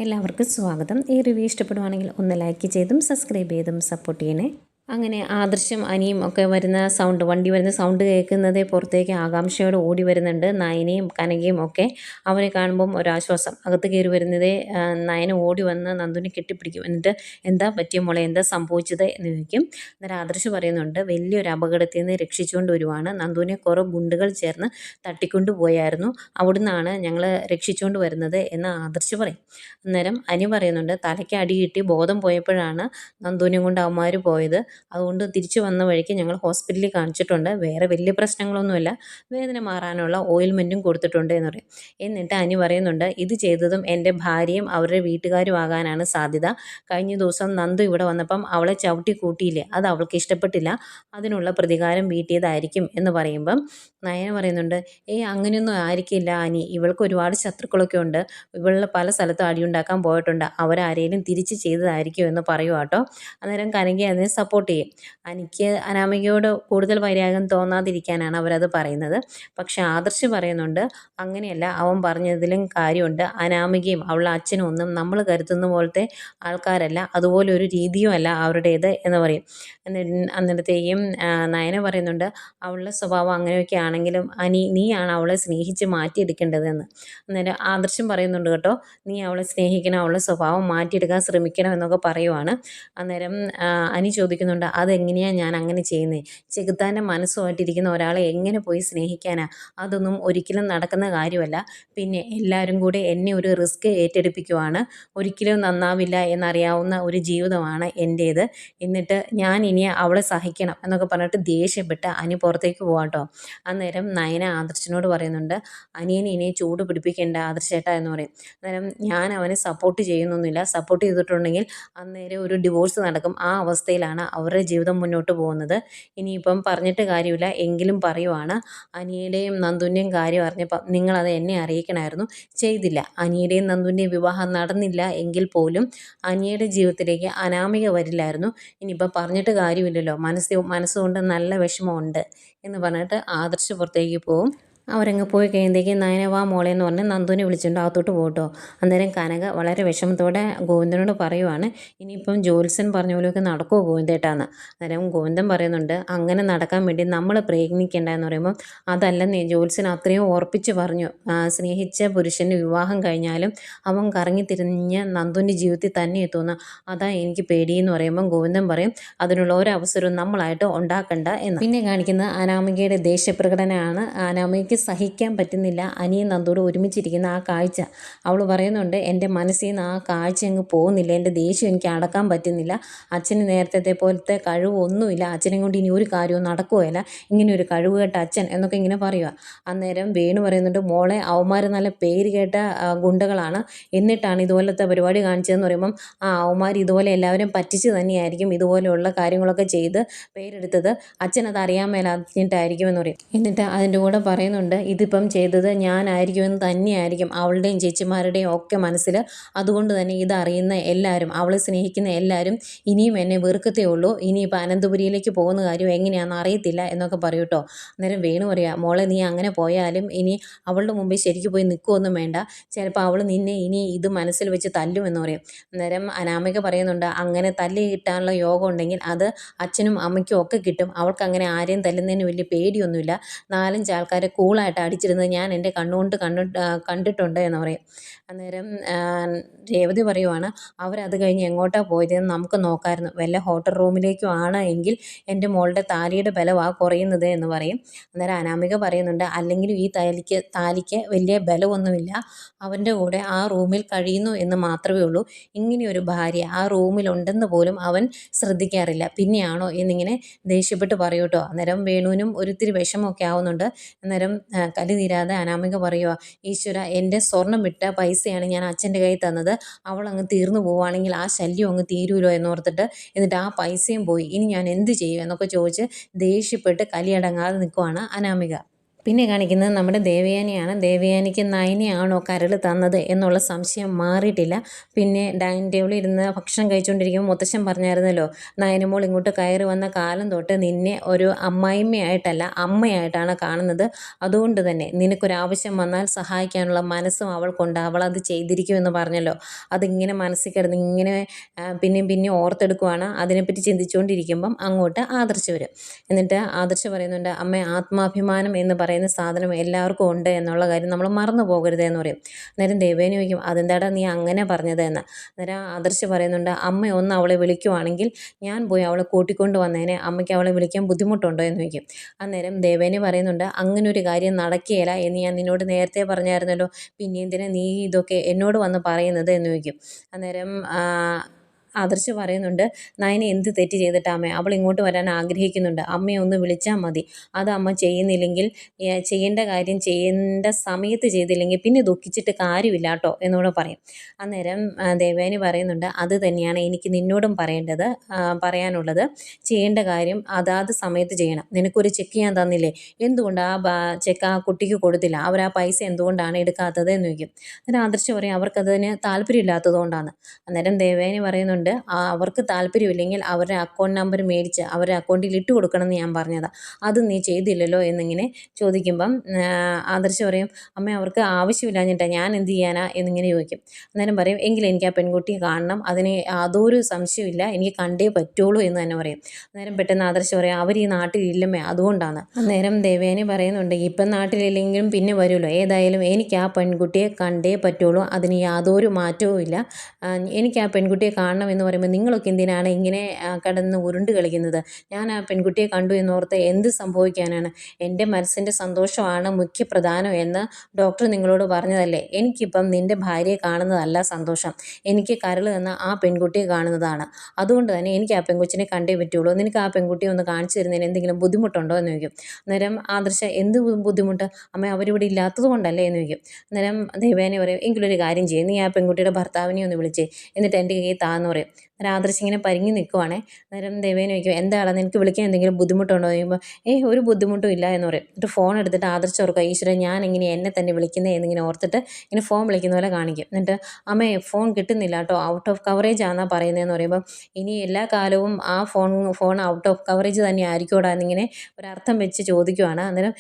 എല്ലാവർക്കും സ്വാഗതം. ഈ റിവ്യൂ ഇഷ്ടപ്പെടുവാണെങ്കിൽ ഒന്ന് ലൈക്ക് ചെയ്തും സബ്സ്ക്രൈബ് ചെയ്തും സപ്പോർട്ട് ചെയ്യണേ. അങ്ങനെ ആദർശം അനിയും ഒക്കെ വരുന്ന സൗണ്ട്, വണ്ടി വരുന്ന സൗണ്ട് കേൾക്കുന്നതേ പുറത്തേക്ക് ആകാംക്ഷയോടെ ഓടി വരുന്നുണ്ട്. നയനയും കനകയും ഒക്കെ അവനെ കാണുമ്പം ഒരാശ്വാസം. അകത്ത് കയറി വരുന്നതേ നയന ഓടി വന്ന് നന്ദുവിനെ കെട്ടിപ്പിടിക്കും. എന്നിട്ട് എന്താ പറ്റിയ മോളെ, എന്താ സംഭവിച്ചത് എന്ന് ചോദിക്കും. അന്നേരം ആദർശ് പറയുന്നുണ്ട്, വലിയൊരു അപകടത്തിൽ നിന്ന് രക്ഷിച്ചുകൊണ്ട് വരുവാണ്. നന്ദുവിനെ കുറേ ഗുണ്ടുകൾ ചേർന്ന് തട്ടിക്കൊണ്ടു പോയായിരുന്നു, അവിടുന്നാണ് ഞങ്ങൾ രക്ഷിച്ചുകൊണ്ട് വരുന്നത് എന്ന് ആദർശ് പറയും. അന്നേരം അനി പറയുന്നുണ്ട്, തലയ്ക്ക് അടി കിട്ടി ബോധം പോയപ്പോഴാണ് നന്ദുവിനെയും കൊണ്ട് അവന്മാർ പോയത്. അതുകൊണ്ട് തിരിച്ചു വന്ന വഴിക്ക് ഞങ്ങൾ ഹോസ്പിറ്റലിൽ കാണിച്ചിട്ടുണ്ട്. വേറെ വലിയ പ്രശ്നങ്ങളൊന്നുമില്ല, വേദന മാറാനുള്ള ഓയിൽമെൻറ്റും കൊടുത്തിട്ടുണ്ട് എന്ന് പറയും. എന്നിട്ട് അനി പറയുന്നുണ്ട്, ഇത് ചെയ്തതും എൻ്റെ ഭാര്യയും അവരുടെ വീട്ടുകാരും ആകാനാണ് സാധ്യത. കഴിഞ്ഞ ദിവസം നന്ദു ഇവിടെ വന്നപ്പം അവളെ ചവിട്ടി കൂട്ടിയില്ലേ, അത് അവൾക്ക് ഇഷ്ടപ്പെട്ടില്ല, അതിനുള്ള പ്രതികാരം വീട്ടിയതായിരിക്കും എന്ന് പറയുമ്പം നയന പറയുന്നുണ്ട്, അങ്ങനെയൊന്നും ആയിരിക്കില്ല അനി, ഇവൾക്ക് ഒരുപാട് ശത്രുക്കളൊക്കെ ഉണ്ട്, ഇവളുടെ പല സ്ഥലത്തും അടിയുണ്ടാക്കാൻ പോയിട്ടുണ്ട്, അവരാരേലും തിരിച്ച് ചെയ്തതായിരിക്കും എന്ന് പറയുക കേട്ടോ. അന്നേരം കനക അതിനെ സപ്പോർട്ട് ചെയ്യും. എനിക്ക് അനാമികയോട് കൂടുതൽ വൈരാഗ്യം തോന്നാതിരിക്കാനാണ് അവരത് പറയുന്നത്. പക്ഷെ ആദർശ് പറയുന്നുണ്ട്, അങ്ങനെയല്ല, അവൻ പറഞ്ഞതിലും കാര്യമുണ്ട്, അനാമികയും അവളുടെ അച്ഛനും ഒന്നും നമ്മൾ കരുതുന്ന പോലത്തെ ആൾക്കാരല്ല, അതുപോലെ ഒരു രീതിയും അല്ല അവരുടേത് എന്ന് പറയും. അന്നേരത്തേക്കും നയന പറയുന്നുണ്ട്, അവളുടെ സ്വഭാവം അങ്ങനെയൊക്കെ ആണെങ്കിലും നീയാണ് അവളെ സ്നേഹിച്ച് മാറ്റിയെടുക്കേണ്ടതെന്ന്. അന്നേരം ആദർശം പറയുന്നുണ്ട് കേട്ടോ, നീ അവളെ സ്നേഹിക്കണം, അവളുടെ സ്വഭാവം മാറ്റിയെടുക്കാൻ ശ്രമിക്കണം എന്നൊക്കെ പറയുവാണ്. അന്നേരം അനി ചോദിക്കുന്നുണ്ട്, അതെങ്ങനെയാണ് ഞാൻ അങ്ങനെ ചെയ്യുന്നത്? ചെകുത്താൻ്റെ മനസ്സുമായിട്ടിരിക്കുന്ന ഒരാളെ എങ്ങനെ പോയി സ്നേഹിക്കാനാ? അതൊന്നും ഒരിക്കലും നടക്കുന്ന കാര്യമല്ല. പിന്നെ എല്ലാവരും കൂടി എന്നെ ഒരു റിസ്ക് ഏറ്റെടുപ്പിക്കുവാണ്, ഒരിക്കലും നന്നാവില്ല എന്നറിയാവുന്ന ഒരു ജീവിതമാണ് എൻ്റേത്, എന്നിട്ട് ഞാൻ ഇനി അവളെ സഹിക്കണം എന്നൊക്കെ പറഞ്ഞിട്ട് ദേഷ്യപ്പെട്ട് അനി പുറത്തേക്ക് പോകാട്ടോ. അന്നേരം നയന ആദർശനോട് പറയുന്നുണ്ട്, അനിയനെ ഇനി ചൂട് പിടിപ്പിക്കേണ്ട ആദർശേട്ടാ എന്ന് പറയും. അന്നേരം ഞാൻ അവനെ സപ്പോർട്ട് ചെയ്യുന്നൊന്നുമില്ല, സപ്പോർട്ട് ചെയ്തിട്ടുണ്ടെങ്കിൽ അന്നേരം ഒരു ഡിവോഴ്സ് നടക്കും, ആ അവസ്ഥയിലാണ് അവരുടെ ജീവിതം മുന്നോട്ട് പോകുന്നത്. ഇനിയിപ്പം പറഞ്ഞിട്ട് കാര്യമില്ല, എങ്കിലും പറയുവാണ്, അനിയുടെയും നന്ദുവിൻ്റെയും കാര്യം അറിഞ്ഞപ്പോൾ നിങ്ങളത് എന്നെ അറിയിക്കണമായിരുന്നു, ചെയ്തില്ല. അനിയുടെയും നന്ദുവിൻ്റെയും വിവാഹം നടന്നില്ല എങ്കിൽ പോലും അനിയുടെ ജീവിതത്തിലേക്ക് അനാമിക വരില്ലായിരുന്നു. ഇനിയിപ്പം പറഞ്ഞിട്ട് കാര്യമില്ലല്ലോ, മനസ്സുകൊണ്ട് നല്ല വിഷമമുണ്ട് എന്ന് പറഞ്ഞിട്ട് ആദർശ് പുറത്തേക്ക് പോകും. അവരങ്ങ് പോയി കഴിയുമ്പോഴത്തേക്ക് നയന വാ മോളെ എന്ന് പറഞ്ഞ് നന്ദുവിനെ വിളിച്ചുകൊണ്ട് അകത്തോട്ട് പോകട്ടോ. അന്നേരം കനക വളരെ വിഷമത്തോടെ ഗോവിന്ദനോട് പറയുവാണ്, ഇനിയിപ്പം ജോത്സ്യൻ പറഞ്ഞ പോലെയൊക്കെ നടക്കുമോ ഗോവിന്ദേട്ടാന്ന്. അന്നേരം ഗോവിന്ദൻ പറയുന്നുണ്ട്, അങ്ങനെ നടക്കാൻ വേണ്ടി നമ്മൾ പ്രയത്നിക്കേണ്ട എന്ന് പറയുമ്പം അതല്ലെന്നേ, ജോത്സ്യൻ അത്രയും ഉറപ്പിച്ച് പറഞ്ഞു, സ്നേഹിച്ച പുരുഷന് വിവാഹം കഴിഞ്ഞാലും അവൻ കറങ്ങി തിരിഞ്ഞ് നന്ദുവിൻ്റെ ജീവിതത്തിൽ തന്നെ എത്തുമെന്ന്, അതാ എനിക്ക് പേടിയെന്ന് പറയുമ്പം ഗോവിന്ദൻ പറയും, അതിനുള്ള ഒരവസരവും നമ്മളായിട്ട് ഉണ്ടാക്കണ്ട എന്ന്. പിന്നെ കാണിക്കുന്ന അനാമികയുടെ ദേഷ്യപ്രകടനമാണ്. അനാമികയ്ക്ക് സഹിക്കാൻ പറ്റുന്നില്ല അനിയും നന്ദോട് ഒരുമിച്ചിരിക്കുന്ന ആ കാഴ്ച. അവൾ പറയുന്നുണ്ട്, എൻ്റെ മനസ്സിൽ നിന്ന് ആ കാഴ്ച അങ്ങ് പോകുന്നില്ല, എൻ്റെ ദേഷ്യം എനിക്ക് അടക്കാൻ പറ്റുന്നില്ല, അച്ഛന് നേരത്തെ പോലത്തെ കഴിവൊന്നുമില്ല, അച്ഛനെ കൊണ്ട് ഇനി ഒരു കാര്യവും നടക്കുകയില്ല, ഇങ്ങനെ ഒരു കഴിവ് കേട്ട അച്ഛൻ എന്നൊക്കെ ഇങ്ങനെ പറയുക. അന്നേരം വേണു പറയുന്നുണ്ട്, മോളെ അവന്മാർ നല്ല പേര് കേട്ട ഗുണ്ടകളാണ്, എന്നിട്ടാണ് ഇതുപോലത്തെ പരിപാടി കാണിച്ചതെന്ന് പറയുമ്പം അവന്മാർ ഇതുപോലെ എല്ലാവരും പറ്റിച്ച് തന്നെയായിരിക്കും ഇതുപോലെയുള്ള കാര്യങ്ങളൊക്കെ ചെയ്ത് പേരെടുത്തത്, അച്ഛനത് അറിയാൻ മേലാഞ്ഞിട്ടായിരിക്കും എന്ന് പറയും. എന്നിട്ട് അതിൻ്റെ കൂടെ പറയുന്നുണ്ട്, ഇതിപ്പം ചെയ്തത് ഞാനായിരിക്കുമെന്ന് തന്നെയായിരിക്കും അവളുടെയും ചേച്ചിമാരുടെയും ഒക്കെ മനസ്സിൽ, അതുകൊണ്ട് തന്നെ ഇതറിയുന്ന എല്ലാവരും, അവളെ സ്നേഹിക്കുന്ന എല്ലാവരും ഇനിയും എന്നെ വെറുക്കത്തേ ഉള്ളൂ, ഇനിയിപ്പോൾ അനന്തപുരിയിലേക്ക് പോകുന്ന കാര്യം എങ്ങനെയാണെന്ന് അറിയത്തില്ല എന്നൊക്കെ പറയും കേട്ടോ. അന്നേരം വേണു പറയാ, മോളെ നീ അങ്ങനെ പോയാലും ഇനി അവളുടെ മുമ്പിൽ ശരിക്കും പോയി നിൽക്കുകയൊന്നും വേണ്ട, ചിലപ്പോൾ അവൾ നിന്നെ ഇനി ഇത് മനസ്സിൽ വെച്ച് തല്ലുമെന്ന് പറയും. അന്നേരം അനാമിക പറയുന്നുണ്ട്, അങ്ങനെ തല്ലി കിട്ടാനുള്ള യോഗം ഉണ്ടെങ്കിൽ അത് അച്ഛനും അമ്മയ്ക്കും ഒക്കെ കിട്ടും, അവൾക്ക് അങ്ങനെ ആരെയും തല്ലുന്നതിന് വലിയ പേടിയൊന്നുമില്ല, 4-5 ആൾക്കാരെ കൂളായിട്ട് അടിച്ചിരുന്നത് ഞാൻ എൻ്റെ കണ്ണുകൊണ്ട് കണ്ടിട്ടുണ്ട് എന്ന് പറയും. അന്നേരം രേവതി പറയുവാണ്, അവരത് കഴിഞ്ഞ് എങ്ങോട്ടാണ് പോയതെന്ന് നമുക്ക് നോക്കാമായിരുന്നു, വല്ല ഹോട്ടൽ റൂമിലേക്കും ആണ് എങ്കിൽ എൻ്റെ മോളുടെ താലിയുടെ ബലമാണ് കുറയുന്നത് എന്ന് പറയും. അന്നേരം അനാമിക പറയുന്നുണ്ട്, അല്ലെങ്കിലും ഈ താലിക്ക് വലിയ ബലമൊന്നുമില്ല, അവൻ്റെ കൂടെ ആ റൂമിൽ കഴിയുന്നു എന്ന് മാത്രമേ ഉള്ളൂ, ഇങ്ങനെയൊരു ഭാര്യ ആ റൂമിലുണ്ടെന്ന് പോലും അവൻ ശ്രദ്ധിക്കാറില്ല, പിന്നെയാണോ എന്നിങ്ങനെ ദേഷ്യപ്പെട്ട് പറയൂ കേട്ടോ. അന്നേരം വേണുവിനും ഒരിത്തിരി വിഷമമൊക്കെ ആവുന്നുണ്ട്. അന്നേരം കലി തീരാതെ അനാമിക പറയുക, ഈശ്വര, എൻ്റെ സ്വർണം വിട്ട പൈസയാണ് ഞാൻ അച്ഛൻ്റെ കയ്യിൽ തന്നത്, അവൾ അങ്ങ് തീർന്നു പോവുകയാണെങ്കിൽ ആ ശല്യം അങ്ങ് തീരുമല്ലോ എന്നോർത്തിട്ട്, എന്നിട്ട് ആ പൈസയും പോയി, ഇനി ഞാൻ എന്ത് ചെയ്യും എന്നൊക്കെ ചോദിച്ച് ദേഷ്യപ്പെട്ട് കലിയടങ്ങാതെ നിൽക്കുവാണ് അനാമിക. പിന്നെ കാണിക്കുന്നത് നമ്മുടെ ദേവയാനിയാണ്. ദേവയാനിക്ക് നയനയാണോ കരൾ തന്നത് എന്നുള്ള സംശയം മാറിയിട്ടില്ല. പിന്നെ ഡൈനിങ് ടേബിളിൽ ഇരുന്ന് ഭക്ഷണം കഴിച്ചുകൊണ്ടിരിക്കുമ്പോൾ മുത്തശ്ശൻ പറഞ്ഞായിരുന്നല്ലോ, നയനമോൾ ഇങ്ങോട്ട് കയറി വന്ന കാലം തൊട്ട് നിന്നെ ഒരു അമ്മായിമ്മയായിട്ടല്ല അമ്മയായിട്ടാണ് കാണുന്നത്. അതുകൊണ്ട് തന്നെ നിനക്കൊരാവശ്യം വന്നാൽ സഹായിക്കാനുള്ള മനസ്സും അവൾക്കുണ്ട്. അവളത് ചെയ്തിരിക്കുമെന്ന് പറഞ്ഞല്ലോ. അതിങ്ങനെ മനസ്സിൽ കിടന്ന് ഇങ്ങനെ പിന്നെയും പിന്നെയും ഓർത്തെടുക്കുവാണ്. അതിനെപ്പറ്റി ചിന്തിച്ചുകൊണ്ടിരിക്കുമ്പം അങ്ങോട്ട് ആദർശ് വരും. എന്നിട്ട് ആദർശ് പറയുന്നുണ്ട്, അമ്മ ആത്മാഭിമാനം എന്ന് പറയുന്ന സാധനം എല്ലാവർക്കും ഉണ്ട് എന്നുള്ള കാര്യം നമ്മൾ മറന്നു പോകരുത് എന്ന് പറയും. അന്നേരം ദേവേനി ചോദിക്കും, അതെന്താടാ നീ അങ്ങനെ പറഞ്ഞത് എന്ന്. അന്നേരം ആദർശ് പറയുന്നുണ്ട്, അമ്മ ഒന്ന് അവളെ വിളിക്കുവാണെങ്കിൽ ഞാൻ പോയി അവളെ കൂട്ടിക്കൊണ്ട് വന്നേനെ, അമ്മയ്ക്ക് അവളെ വിളിക്കാൻ ബുദ്ധിമുട്ടുണ്ടോ എന്ന് ചോദിക്കും. അന്നേരം ദേവേനി പറയുന്നുണ്ട്, അങ്ങനെ ഒരു കാര്യം നടക്കുകയില്ല എന്ന് ഞാൻ നിന്നോട് നേരത്തെ പറഞ്ഞായിരുന്നല്ലോ, പിന്നെ എന്തിനാ നീ ഇതൊക്കെ എന്നോട് വന്ന് പറയുന്നത് എന്ന് ചോദിക്കും. അന്നേരം ആദർശ് പറയുന്നുണ്ട്, നയന എന്ത് തെറ്റ് ചെയ്തിട്ടാമേ അവൾ ഇങ്ങോട്ട് വരാൻ ആഗ്രഹിക്കുന്നുണ്ട്, അമ്മയെ ഒന്ന് വിളിച്ചാൽ മതി. അത് അമ്മ ചെയ്യുന്നില്ലെങ്കിൽ ചെയ്യേണ്ട കാര്യം ചെയ്യേണ്ട സമയത്ത് ചെയ്തില്ലെങ്കിൽ പിന്നെ ദുഃഖിച്ചിട്ട് കാര്യമില്ല കേട്ടോ എന്നൂടെ പറയും. അന്നേരം ദേവയാനി പറയുന്നുണ്ട്, അത് തന്നെയാണ് എനിക്ക് നിന്നോടും പറയാനുള്ളത്. ചെയ്യേണ്ട കാര്യം അതാത് സമയത്ത് ചെയ്യണം. നിനക്കൊരു ചെക്ക് ഞാൻ തന്നില്ലേ, എന്തുകൊണ്ട് ചെക്ക് ആ കുട്ടിക്ക് കൊടുത്തില്ല, അവർ ആ പൈസ എന്തുകൊണ്ടാണ് എടുക്കാത്തത് എന്ന് ചോദിക്കും. അന്നേരം ആദർശ് പറയും, അവർക്കതിന് താല്പര്യമില്ലാത്തത് കൊണ്ടാണ്. അന്നേരം ദേവയാനി പറയുന്നുണ്ട്, അവർക്ക് താല്പര്യമില്ലെങ്കിൽ അവരുടെ അക്കൗണ്ട് നമ്പർ മേടിച്ച് അവരുടെ അക്കൗണ്ടിൽ ഇട്ട് കൊടുക്കണം എന്ന് ഞാൻ പറഞ്ഞതാണ്, അത് നീ ചെയ്തില്ലല്ലോ എന്നിങ്ങനെ ചോദിക്കുമ്പം ആദർശ് പറയും, അമ്മ അവർക്ക് ആവശ്യമില്ലാഞ്ഞിട്ടാണ്, ഞാൻ എന്ത് ചെയ്യാനാ എന്നിങ്ങനെ ചോദിക്കും. അന്നേരം പറയും, എങ്കിലും എനിക്ക് ആ പെൺകുട്ടിയെ കാണണം, അതിന് യാതൊരു സംശയമില്ല, എനിക്ക് കണ്ടേ പറ്റുള്ളൂ എന്ന് തന്നെ പറയും. അന്നേരം പെട്ടെന്ന് ആദർശ് പറയും, അവർ ഈ നാട്ടിലില്ലമ്മേ, അതുകൊണ്ടാണ്. അന്നേരം ദേവയാനി പറയുന്നുണ്ട്, ഇപ്പം നാട്ടിലില്ലെങ്കിലും പിന്നെ വരുമല്ലോ, ഏതായാലും എനിക്ക് ആ പെൺകുട്ടിയെ കണ്ടേ പറ്റുള്ളൂ, അതിന് യാതൊരു മാറ്റവും ഇല്ല. എനിക്ക് ആ പെൺകുട്ടിയെ കാണണം എന്ന് പറയുമ്പോൾ നിങ്ങളൊക്കെ എന്തിനാണ് ഇങ്ങനെ കിടന്ന് ഉരുണ്ട് കളിക്കുന്നത്? ഞാൻ ആ പെൺകുട്ടിയെ കണ്ടു എന്നോർത്ത് എന്ത് സംഭവിക്കാനാണ്? എൻ്റെ മനസ്സിൻ്റെ സന്തോഷമാണ് മുഖ്യ പ്രധാനം എന്ന് ഡോക്ടർ നിങ്ങളോട് പറഞ്ഞതല്ലേ. എനിക്കിപ്പം നിൻ്റെ ഭാര്യയെ കാണുന്നതല്ല സന്തോഷം, എനിക്ക് കരൾ തന്ന ആ പെൺകുട്ടിയെ കാണുന്നതാണ്. അതുകൊണ്ട് തന്നെ എനിക്ക് ആ പെൺകൊച്ചിനെ കണ്ടേ പറ്റുള്ളൂ. നിനക്ക് ആ പെൺകുട്ടിയെ ഒന്ന് കാണിച്ചു തരുന്നതിന് എന്തെങ്കിലും ബുദ്ധിമുട്ടുണ്ടോ എന്ന് ചോദിക്കും. അന്നേരം ആദർശ, എന്ത് ബുദ്ധിമുട്ട് അമ്മ, അവരിവിടെ ഇല്ലാത്തത് കൊണ്ടല്ലേ എന്ന് ചോദിക്കും. അന്നേരം ദേവയാനി പറയും, എങ്കിലൊരു കാര്യം ചെയ്യും, നീ ആ പെൺകുട്ടിയുടെ ഭർത്താവിനെ ഒന്ന് വിളിച്ചേ, എന്നിട്ട് എൻ്റെ കയ്യിൽ താന്ന് പറയും. അന്നേരം ആദർശ് ഇങ്ങനെ പരിങ്ങി നിൽക്കുവാണേ. അന്നേരം ദേവേനി ചോദിക്കും, എന്താണ് നിനക്ക് വിളിക്കാൻ എന്തെങ്കിലും ബുദ്ധിമുട്ടുണ്ടോ എന്ന് ചോദിക്കുമ്പോൾ, ഒരു ബുദ്ധിമുട്ടും ഇല്ല എന്ന് പറയും. എന്നിട്ട് ഫോൺ എടുത്തിട്ട് ആദർശ് ഓർക്കുക, ഈശ്വരൻ ഞാൻ ഇങ്ങനെ എന്നെ തന്നെ വിളിക്കുന്നത് എന്നിങ്ങനെ ഓർത്തിട്ട് ഇങ്ങനെ ഫോൺ വിളിക്കുന്ന പോലെ കാണിക്കും. എന്നിട്ട് അമ്മേ ഫോൺ കിട്ടുന്നില്ല കേട്ടോ, ഔട്ട് ഓഫ് കവറേജ് ആണെന്നാണ് പറയുന്നതെന്ന് പറയുമ്പോൾ, ഇനി എല്ലാ കാലവും ആ ഫോൺ ഔട്ട് ഓഫ് കവറേജ് തന്നെ ആയിരിക്കുമോടാ എന്നിങ്ങനെ ഒരർത്ഥം വെച്ച് ചോദിക്കുവാണ്. അന്നേരം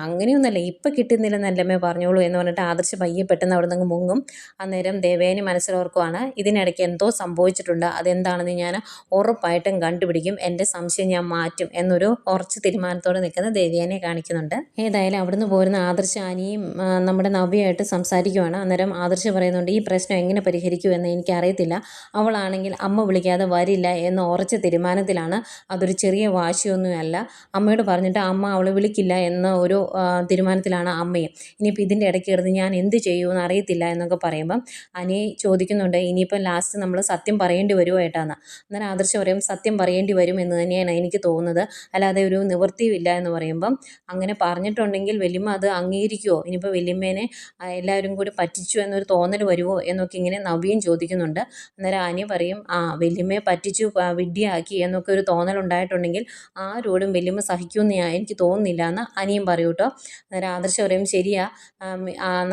അങ്ങനെയൊന്നുമല്ല, ഇപ്പം കിട്ടുന്നില്ലെന്നല്ലമ്മേ പറഞ്ഞോളൂ എന്ന് പറഞ്ഞിട്ട് ആദർശ് പയ്യെ പെട്ടെന്ന് അവിടെ നിന്ന് മുങ്ങും. അന്നേരം ദേവേനി മനസ്സിലോർക്കുവാണ്, ഇതിനിടയ്ക്ക് എന്തോ സംഭവിച്ചിട്ടുണ്ട്, അതെന്താണെന്ന് ഞാൻ ഉറപ്പായിട്ടും കണ്ടുപിടിക്കും, എൻ്റെ സംശയം ഞാൻ മാറ്റും എന്നൊരു ഉറച്ച തീരുമാനത്തോടെ നിൽക്കുന്ന ദേവയാനിയെ കാണിക്കുന്നുണ്ട്. ഏതായാലും അവിടുന്ന് പോരുന്ന ആദർശ് അനിയും നമ്മുടെ നവ്യയായിട്ട് സംസാരിക്കുവാണ്. അന്നേരം ആദർശ് പറയുന്നുണ്ട്, ഈ പ്രശ്നം എങ്ങനെ പരിഹരിക്കുമെന്ന് എനിക്കറിയത്തില്ല, അവളാണെങ്കിൽ അമ്മ വിളിക്കാതെ വരില്ല എന്ന ഉറച്ച തീരുമാനത്തിലാണ്. അതൊരു ചെറിയ വാശിയൊന്നുമല്ല, അമ്മയോട് പറഞ്ഞിട്ട് അമ്മ അവളെ വിളിക്കില്ല എന്ന ഒരു തീരുമാനത്തിലാണ് അമ്മയും. ഇനിയിപ്പോൾ ഇതിൻ്റെ ഇടയ്ക്ക് കിടന്ന് ഞാൻ എന്ത് ചെയ്യുമെന്ന് അറിയത്തില്ല എന്നൊക്കെ പറയുമ്പം അനി ചോദിക്കുന്നുണ്ട്, ഇനിയിപ്പം ലാസ്റ്റ് നമ്മൾ സത്യം പറയേണ്ടി വരുമോ ഏട്ടാന്ന്. അന്നേരം ആദർശ് പറയും, സത്യം പറയേണ്ടി വരും എന്ന് തന്നെയാണ് എനിക്ക് തോന്നുന്നത്, അല്ലാതെ ഒരു നിവൃത്തിയുമില്ല എന്ന് പറയുമ്പം, അങ്ങനെ പറഞ്ഞിട്ടുണ്ടെങ്കിൽ വല്യമ്മ അത് അംഗീകരിക്കുമോ? ഇനിയിപ്പോൾ വല്യമ്മേനെ എല്ലാവരും കൂടി പറ്റിച്ചു എന്നൊരു തോന്നൽ വരുമോ എന്നൊക്കെ ഇങ്ങനെ നവ്യയും ചോദിക്കുന്നുണ്ട്. അന്നേരം അനി പറയും, വല്യമ്മയെ പറ്റിച്ചു വിഡ്ഢിയാക്കി എന്നൊക്കെ ഒരു തോന്നലുണ്ടായിട്ടുണ്ടെങ്കിൽ ആരോടും വല്യമ്മ സഹിക്കുമെന്ന് എനിക്ക് തോന്നുന്നില്ല എന്ന് അനിയും പറയൂ കേട്ടോ. അന്നേരം ആദർശ് പറയും, ശരിയാ,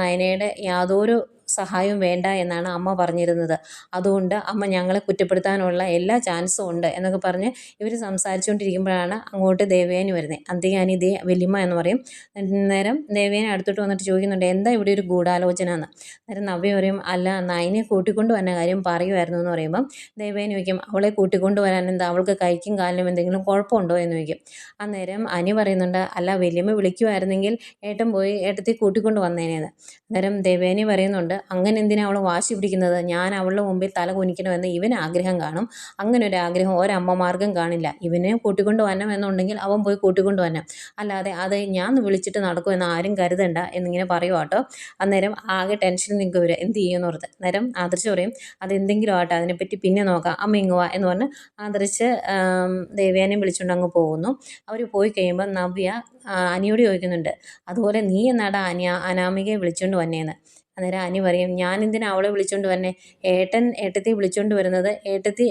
നയനയുടെ യാതൊരു സഹായവും വേണ്ട എന്നാണ് അമ്മ പറഞ്ഞിരുന്നത്, അതുകൊണ്ട് അമ്മ ഞങ്ങളെ കുറ്റപ്പെടുത്താനുള്ള എല്ലാ ചാൻസും ഉണ്ട് എന്നൊക്കെ പറഞ്ഞ് ഇവർ സംസാരിച്ചുകൊണ്ടിരിക്കുമ്പോഴാണ് അങ്ങോട്ട് ദേവയാനി വരുന്നത്. അന്തിയാനി വല്യമ്മ എന്ന് പറയും. നേരം ദേവയാനി അടുത്തോട്ട് വന്നിട്ട് ചോദിക്കുന്നുണ്ട്, എന്താ ഇവിടെ ഒരു ഗൂഢാലോചന എന്ന്. നേരം നവ്യ പറയും, അല്ല നയനെ കൂട്ടിക്കൊണ്ട് വന്ന കാര്യം പറയുമായിരുന്നു എന്ന് പറയുമ്പം ദേവയാനി ചോദിക്കും, അവളെ കൂട്ടിക്കൊണ്ട് വരാൻ എന്താ, അവൾക്ക് കൈക്കും കാലിനും എന്തെങ്കിലും കുഴപ്പമുണ്ടോ എന്ന് ചോദിക്കും. അന്നേരം അനി പറയുന്നുണ്ട്, അല്ല വല്യമ്മ വിളിക്കുമായിരുന്നെങ്കിൽ ഏട്ടൻ പോയി ഏട്ടത്തെ കൂട്ടിക്കൊണ്ട് വന്നേനേന്ന്. അന്നേരം ദേവയാനി പറയുന്നുണ്ട്, അങ്ങനെ എന്തിനാണ് അവൾ വാശി പിടിക്കുന്നത്, ഞാൻ അവളുടെ മുമ്പിൽ തല കുനിക്കണമെന്ന് ഇവന് ആഗ്രഹം കാണും, അങ്ങനെ ഒരു ആഗ്രഹം ഒരമ്മമാർക്കും കാണില്ല, ഇവനെ കൂട്ടിക്കൊണ്ട് വരണം എന്നുണ്ടെങ്കിൽ അവൻ പോയി കൂട്ടിക്കൊണ്ട് വരണം, അല്ലാതെ അത് ഞാൻ വിളിച്ചിട്ട് നടക്കുമെന്ന് ആരും കരുതണ്ട എന്നിങ്ങനെ പറയുക കേട്ടോ. അന്നേരം ആകെ ടെൻഷൻ നിങ്ങൾക്ക് വരും, എന്ത് ചെയ്യുമെന്ന് ഓർത്ത്. അന്നേരം ആദർശ് പറയും, അതെന്തെങ്കിലും ആട്ടെ, അതിനെപ്പറ്റി പിന്നെ നോക്കാം, അമ്മ ഇങ്ങുവാ എന്ന് പറഞ്ഞ് ആദർശ് ദേവയാനിയും വിളിച്ചുകൊണ്ട് അങ്ങ് പോകുന്നു. അവർ പോയി കഴിയുമ്പോൾ നവ്യ അനിയോട് ചോദിക്കുന്നുണ്ട്, അതുപോലെ നീ എന്നാടാ അനാമികയെ വിളിച്ചുകൊണ്ട് വന്നേന്ന്. അന്നേരം അനി പറയും, ഞാൻ എന്തിനാ അവളെ വിളിച്ചുകൊണ്ട് വരണേ? ഏട്ടത്തി വിളിച്ചുകൊണ്ട് വരുന്നത് ഏട്ടത്തി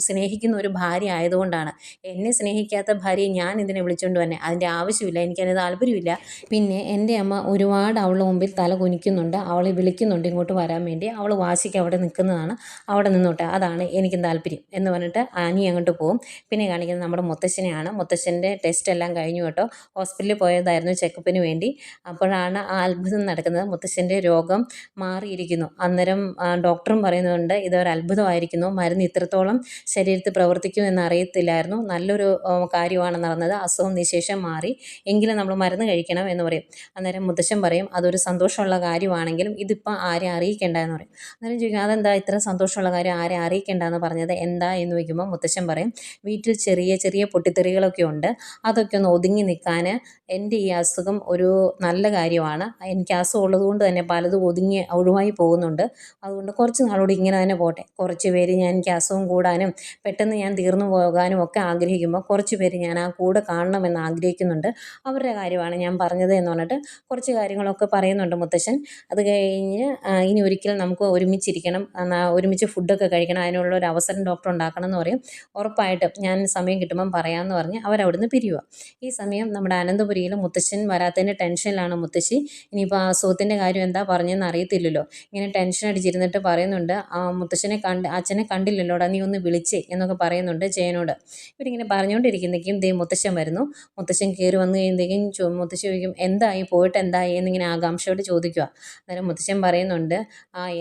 സ്നേഹിക്കുന്ന ഒരു ഭാര്യ ആയതുകൊണ്ടാണ്. എന്നെ സ്നേഹിക്കാത്ത ഭാര്യയെ ഞാൻ എന്തിനാ വിളിച്ചുകൊണ്ട് വരണേ? അതിൻ്റെ ആവശ്യമില്ല, എനിക്കതിന് താല്പര്യമില്ല. പിന്നെ എൻ്റെ അമ്മ ഒരുപാട് അവളുടെ മുമ്പിൽ തല കുനിക്കുന്നുണ്ട്, അവളെ വിളിക്കുന്നുണ്ട് ഇങ്ങോട്ട് വരാൻ വേണ്ടി. അവൾ വാശിക്ക് അവിടെ നിൽക്കുന്നതാണ്, അവിടെ നിന്നോട്ടെ, അതാണ് എനിക്കും താല്പര്യം എന്ന് പറഞ്ഞിട്ട് അനി അങ്ങോട്ട് പോകും. പിന്നെ കാണിക്കുന്നത് നമ്മുടെ മുത്തശ്ശനെയാണ്. മുത്തശ്ശൻ്റെ ടെസ്റ്റ് എല്ലാം കഴിഞ്ഞു കേട്ടോ. ഹോസ്പിറ്റലിൽ പോയതായിരുന്നു ചെക്കപ്പിന് വേണ്ടി. അപ്പോഴാണ് ആ അത്ഭുതം നടക്കുന്നത്. മുത്തശ്ശൻ്റെ രോഗം മാറിയിരിക്കുന്നു. അന്നേരം ഡോക്ടറും പറയുന്നുണ്ട് ഇതൊരു അത്ഭുതമായിരിക്കുന്നു, മരുന്ന് ഇത്രത്തോളം ശരീരത്തിൽ പ്രവർത്തിക്കും എന്ന് അറിയത്തില്ലായിരുന്നു, നല്ലൊരു കാര്യമാണ് നടന്നത്, അസുഖം നിശേഷം മാറി, എങ്കിലും നമ്മൾ മരുന്ന് കഴിക്കണം എന്ന് പറയും. അന്നേരം മുത്തശ്ശൻ പറയും അതൊരു സന്തോഷമുള്ള കാര്യമാണെങ്കിലും ഇതിപ്പോൾ ആരെ അറിയിക്കേണ്ട എന്ന് പറയും. അന്നേരം ചോദിക്കും അതെന്താ ഇത്ര സന്തോഷമുള്ള കാര്യം ആരെ അറിയിക്കേണ്ട എന്ന് പറഞ്ഞത് എന്താ എന്ന് ചോദിക്കുമ്പോൾ മുത്തശ്ശൻ പറയും വീട്ടിൽ ചെറിയ ചെറിയ പൊട്ടിത്തെറികളൊക്കെ ഉണ്ട്, അതൊക്കെ ഒന്ന് ഒതുങ്ങി നിൽക്കാൻ എൻ്റെ ഈ അസുഖം ഒരു നല്ല കാര്യമാണ്. എനിക്ക് അസുഖം ഉള്ളതുകൊണ്ട് തന്നെ പലതും ഒഴിവായി പോകുന്നുണ്ട്. അതുകൊണ്ട് കുറച്ച് നാളോട് ഇങ്ങനെ തന്നെ പോട്ടെ. കുറച്ച് പേര് എനിക്ക് അസുഖം കൂടാനും പെട്ടെന്ന് ഞാൻ തീർന്നു പോകാനും ഒക്കെ ആഗ്രഹിക്കുമ്പോൾ കുറച്ച് പേര് ഞാൻ ആ കൂടെ കാണണമെന്ന് ആഗ്രഹിക്കുന്നുണ്ട്. അവരുടെ കാര്യമാണ് ഞാൻ പറഞ്ഞത് എന്ന് പറഞ്ഞിട്ട് കുറച്ച് കാര്യങ്ങളൊക്കെ പറയുന്നുണ്ട് മുത്തശ്ശൻ. അത് കഴിഞ്ഞ് ഇനി ഒരിക്കലും നമുക്ക് ഒരുമിച്ചിരിക്കണം, ഒരുമിച്ച് ഫുഡൊക്കെ കഴിക്കണം, അതിനുള്ള ഒരു അവസരം ഡോക്ടർ ഉണ്ടാക്കണം എന്ന് പറയും. ഉറപ്പായിട്ടും ഞാൻ സമയം കിട്ടുമ്പം പറയാമെന്ന് പറഞ്ഞ് അവരവിടുന്ന് പിരിയുക. ഈ സമയം നമ്മുടെ അനന്തപുരിയിൽ മുത്തശ്ശൻ വരാത്തതിൻ്റെ ടെൻഷനിലാണ് മുത്തശ്ശി. ഇനിയിപ്പോൾ ആ അസുഖത്തിൻ്റെ കാര്യം എന്താ പറഞ്ഞതെന്ന് അറിയത്തില്ലല്ലോ. ഇങ്ങനെ ടെൻഷൻ അടിച്ചിരുന്നിട്ട് പറയുന്നുണ്ട് മുത്തശ്ശനെ അച്ഛനെ കണ്ടില്ലല്ലോടാ, നീ ഒന്ന് വിളിച്ചേ എന്നൊക്കെ പറയുന്നുണ്ട് ജയനോട്. ഇവരിങ്ങനെ പറഞ്ഞുകൊണ്ടിരിക്കുന്നേക്കും ദേ മുത്തശ്ശൻ വരുന്നു. മുത്തശ്ശൻ കയറി വന്നു കഴിയുമ്പോഴേക്കും മുത്തശ്ശി ചോദിക്കും എന്തായി, പോയിട്ട് എന്തായി എന്നിങ്ങനെ ആകാംക്ഷയോട് ചോദിക്കുക. അന്നേരം മുത്തശ്ശൻ പറയുന്നുണ്ട്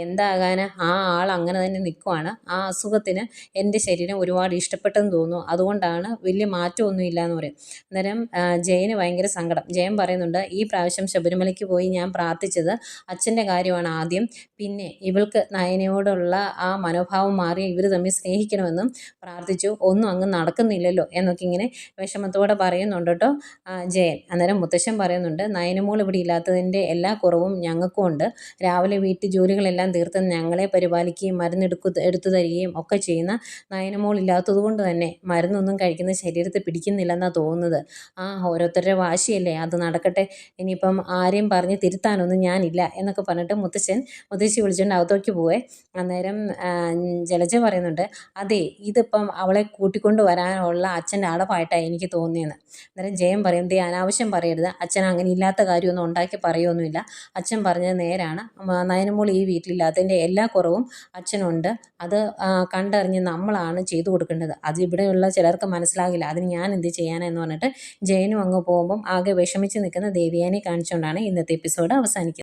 എന്താകാന്, ആ ആൾ അങ്ങനെ തന്നെ നിൽക്കുവാണ്, ആ അസുഖത്തിന് എൻ്റെ ശരീരം ഒരുപാട് ഇഷ്ടപ്പെട്ടെന്ന് തോന്നുന്നു, അതുകൊണ്ടാണ്, വലിയ മാറ്റമൊന്നും ഇല്ല എന്ന് പറയും. അന്നേരം ജയന് ഭയങ്കര സങ്കടം. ജയൻ പറയുന്നുണ്ട് ഈ പ്രാവശ്യം ശബരിമലയ്ക്ക് പോയി ഞാൻ പ്രാർത്ഥിച്ചത് അച്ഛൻ്റെ കാര്യമാണ് ആദ്യം, പിന്നെ ഇവൾക്ക് നയനയോടുള്ള ആ മനോഭാവം മാറി ഇവർ തമ്മിൽ സ്നേഹിക്കണമെന്നും പ്രാർത്ഥിച്ചു, ഒന്നും അങ്ങ് നടക്കുന്നില്ലല്ലോ എന്നൊക്കെ ഇങ്ങനെ വിഷമത്തോടെ പറയുന്നുണ്ട് കേട്ടോ ജയൻ. അന്നേരം മുത്തശ്ശൻ പറയുന്നുണ്ട് നയനമോൾ ഇവിടെ ഇല്ലാത്തതിൻ്റെ എല്ലാ കുറവും ഞങ്ങൾക്കും ഉണ്ട്. രാവിലെ വീട്ടു ജോലികളെല്ലാം തീർത്ത് ഞങ്ങളെ പരിപാലിക്കുകയും എടുത്തു തരികയും ഒക്കെ ചെയ്യുന്ന നയനമോൾ ഇല്ലാത്തത് കൊണ്ട് തന്നെ മരുന്നൊന്നും കഴിക്കുന്ന ശരീരത്തിൽ പിടിക്കുന്നില്ലെന്നാണ് തോന്നുന്നത്. ഓരോരുത്തരുടെ വാശിയല്ലേ, അത് നടക്കട്ടെ, ഇനിയിപ്പം ആരെയും പറഞ്ഞ് തിരുത്താനൊന്നും ഞാനില്ല എന്നൊക്കെ പറഞ്ഞിട്ട് മുത്തശ്ശി വിളിച്ചുകൊണ്ട് അകത്തേക്ക് പോവേ. അന്നേരം ജലജ പറയുന്നുണ്ട് അതെ ഇതിപ്പം അവളെ കൂട്ടിക്കൊണ്ട് വരാനുള്ള അച്ഛൻ്റെ അടവായിട്ടാണ് എനിക്ക് തോന്നിയെന്ന്. അന്നേരം ജയൻ പറയും ദേ അനാവശ്യം പറയരുത്, അച്ഛൻ അങ്ങനെ ഇല്ലാത്ത കാര്യമൊന്നും ഉണ്ടാക്കി പറയുമൊന്നുമില്ല, അച്ഛൻ പറഞ്ഞത് നേരാണ്, നയനമോൾ ഈ വീട്ടിലില്ലാത്തതിൻ്റെ എല്ലാ കുറവും അച്ഛനുണ്ട്, അത് കണ്ടറിഞ്ഞ് നമ്മളാണ് ചെയ്തു കൊടുക്കേണ്ടത്, അത് ഇവിടെയുള്ള ചിലർക്ക് മനസ്സിലാകില്ല, അതിന് ഞാൻ എന്ത് ചെയ്യാനെന്ന് പറഞ്ഞിട്ട് ജയനും അങ്ങ് പോകുമ്പം ആകെ വിഷമിച്ച് നിൽക്കുന്ന ദേവയാനി കാണിച്ചുകൊണ്ടാണ് ഇന്നത്തെ എപ്പിസോഡ് അവസാനിക്കുന്നത്.